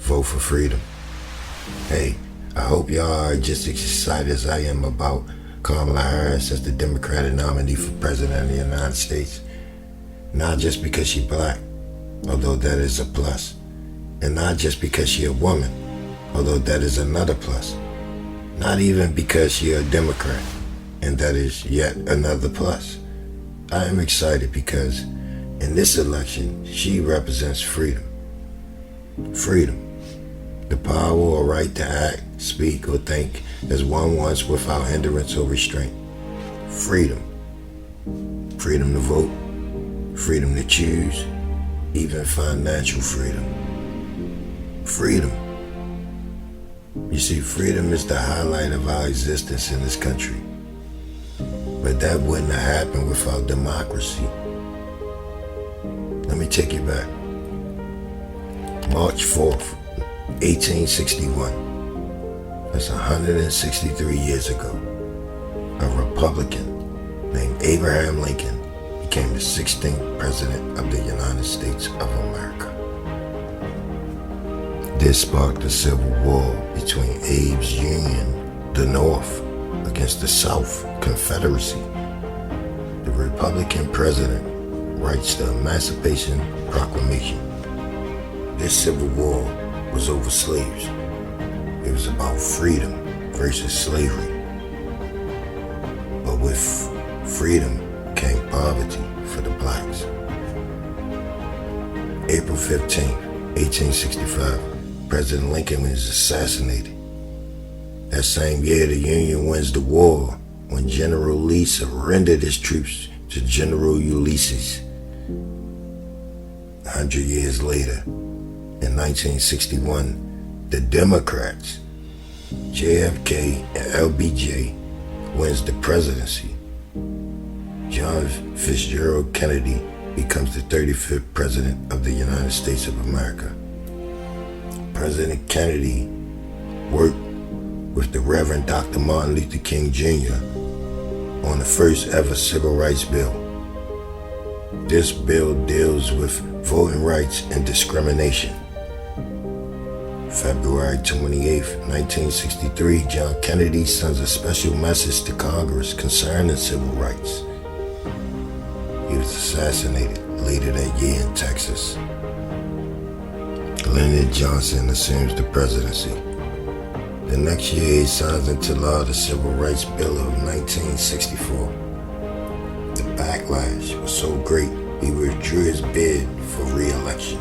vote for freedom. Hey, I hope y'all are just as excited as I am about Kamala Harris as the Democratic nominee for President of the United States. Not just because she's black, although that is a plus. And not just because she's a woman, although that is another plus. Not even because she's a Democrat, and that is yet another plus. I am excited because in this election, she represents freedom. Freedom. The power or right to act, speak, or think as one wants without hindrance or restraint. Freedom. Freedom to vote. Freedom to choose. Even financial freedom. Freedom. You see, freedom is the highlight of our existence in this country. But that wouldn't have happened without democracy. Let me take you back. March 4th, 1861. That's 163 years ago. A Republican named Abraham Lincoln became the 16th President of the United States of America. This sparked a civil war between Abe's Union, the North, against the South, Confederacy. The Republican president writes the Emancipation Proclamation. This civil war was over slaves. It was about freedom versus slavery. But with freedom came poverty for the blacks. April 15, 1865, President Lincoln was assassinated. That same year, the Union wins the war when General Lee surrendered his troops to General Ulysses. 100 years later, in 1961, the Democrats, JFK and LBJ, wins the presidency. John Fitzgerald Kennedy becomes the 35th President of the United States of America. President Kennedy worked with the Reverend Dr. Martin Luther King Jr. on the first ever civil rights bill. This bill deals with voting rights and discrimination. February 28, 1963, John Kennedy sends a special message to Congress concerning civil rights. He was assassinated later that year in Texas. Lyndon Johnson assumes the presidency. The next year, he signs into law the Civil Rights Bill of 1964. The backlash was so great, he withdrew his bid for re-election.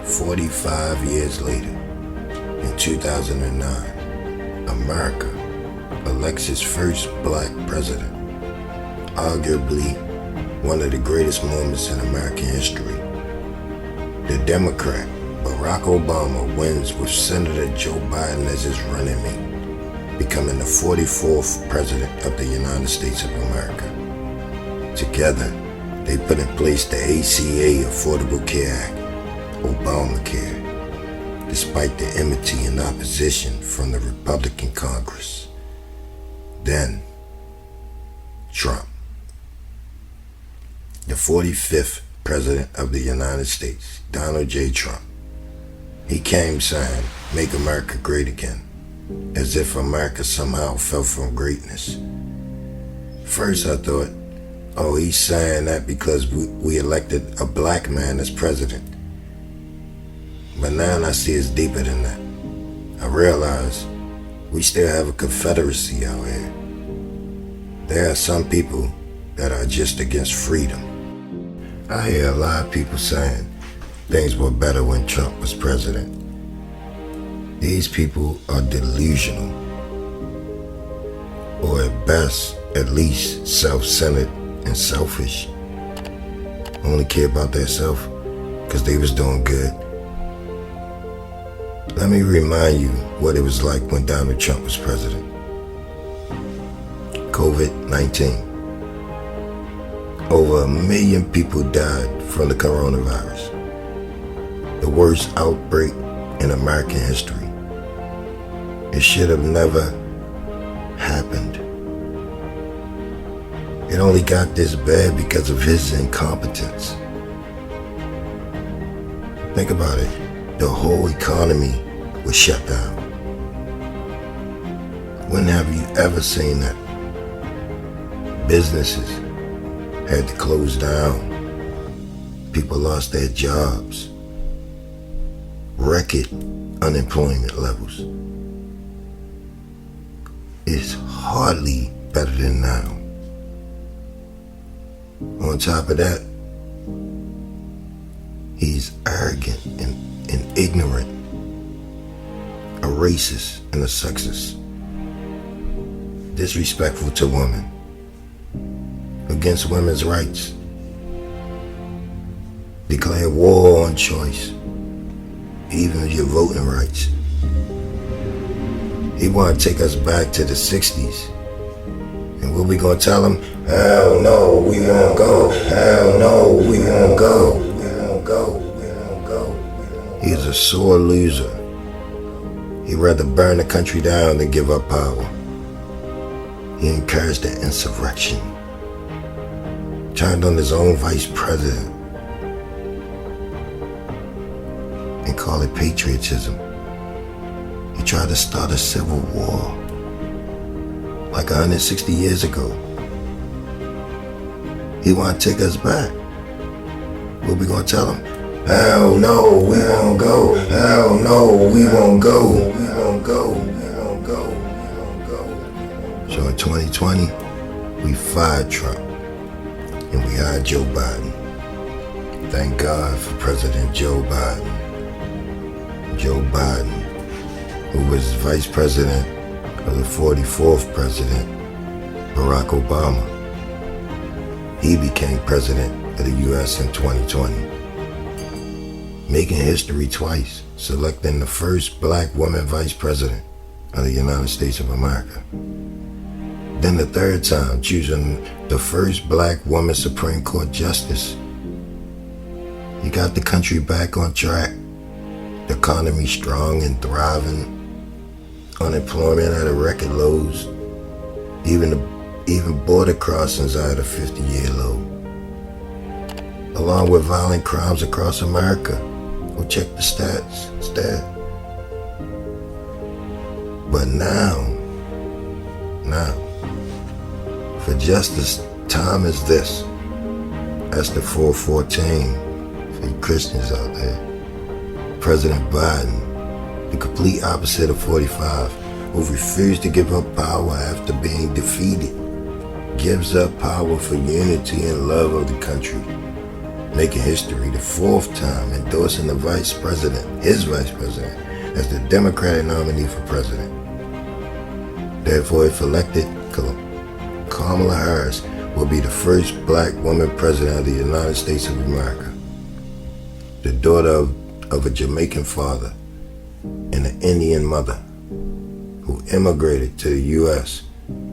45 years later, in 2009, America elects its first black president, arguably one of the greatest moments in American history. The Democrat, Barack Obama, wins with Senator Joe Biden as his running mate, becoming the 44th President of the United States of America. Together, they put in place the ACA, Affordable Care Act, Obamacare, despite the enmity and opposition from the Republican Congress. Then, Trump, the 45th President of the United States, Donald J. Trump. He came saying, "Make America great again," as if America somehow fell from greatness. First I thought, oh, he's saying that because we elected a black man as president. But now I see it's deeper than that. I realize we still have a confederacy out here. There are some people that are just against freedom. I hear a lot of people saying things were better when Trump was president. These people are delusional, or at best, at least self-centered and selfish. Only care about themselves because they was doing good. Let me remind you what it was like when Donald Trump was president. COVID-19. Over 1 million people died from the coronavirus. The worst outbreak in American history. It should have never happened. It only got this bad because of his incompetence. Think about it. the whole economy was shut down. When have you ever seen that? Businesses had to close down. People lost their jobs. Record unemployment levels. It's hardly better than now. On top of that, he's arrogant and ignorant, a racist and a sexist, disrespectful to women, against women's rights, declare war on choice, even your voting rights. He want to take us back to the 60s. And what we gonna tell him? Hell no, we won't go. Hell no, we won't go. We won't go. We won't go. He is a sore loser. He'd rather burn the country down than give up power. He encouraged the insurrection. Turned on his own vice president and called it patriotism. He tried to start a civil war like 160 years ago. He want to take us back. What we gonna tell him? Hell no, we won't go. Hell no, we won't go. We won't go. We won't go. We won't go. So in 2020, we fired Trump and we hired Joe Biden. Thank God for President Joe Biden. Joe Biden, who was vice president of the 44th president, Barack Obama. He became president of the U.S. in 2020, making history twice, selecting the first black woman vice president of the United States of America. Then the third time, choosing the first black woman Supreme Court justice. He got the country back on track. The economy strong and thriving. Unemployment at a record lows. Even border crossings are at a 50-year low. Along with violent crimes across America. Go check the stats. But now, for justice, time is this. That's the 414 for you Christians out there. President Biden, the complete opposite of 45, who refused to give up power after being defeated, gives up power for unity and love of the country, making history the fourth time endorsing the vice president, his vice president, as the Democratic nominee for president. Therefore, if elected, Kamala Harris will be the first black woman president of the United States of America, the daughter of a Jamaican father and an Indian mother who immigrated to the U.S.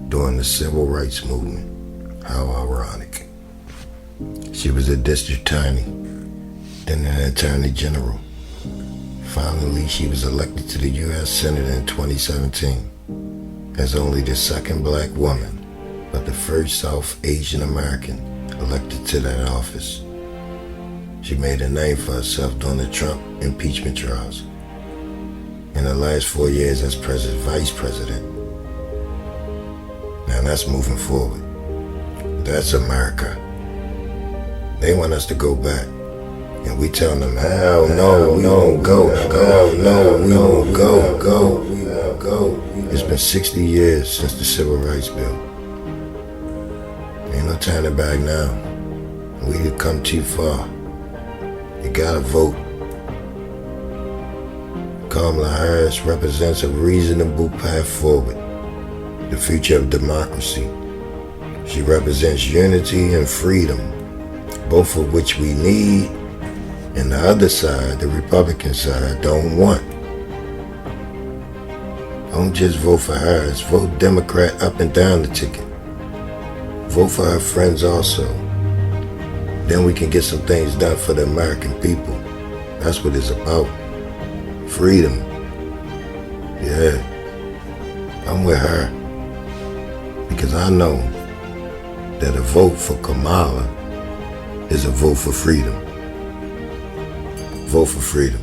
during the Civil Rights Movement. How ironic. She was a district attorney, then an attorney general. Finally, she was elected to the U.S. Senate in 2017 as only the second black woman, but the first South Asian American elected to that office. She made a name for herself during the Trump impeachment trials. In the last 4 years as vice president. Now that's moving forward. That's America. They want us to go back. And we tell them, hell no, we won't go. Hell no, we won't go. We won't go. It's been 60 years since the Civil Rights Bill. Ain't no turning back now. We've come too far. You gotta vote. Kamala Harris represents a reasonable path forward, the future of democracy. She represents unity and freedom, both of which we need, and the other side, the Republican side, don't want. Don't just vote for Harris, vote Democrat up and down the ticket. Vote for her friends also. Then we can get some things done for the American people. That's what it's about. Freedom. Yeah. I'm with her. Because I know that a vote for Kamala is a vote for freedom. Vote for freedom.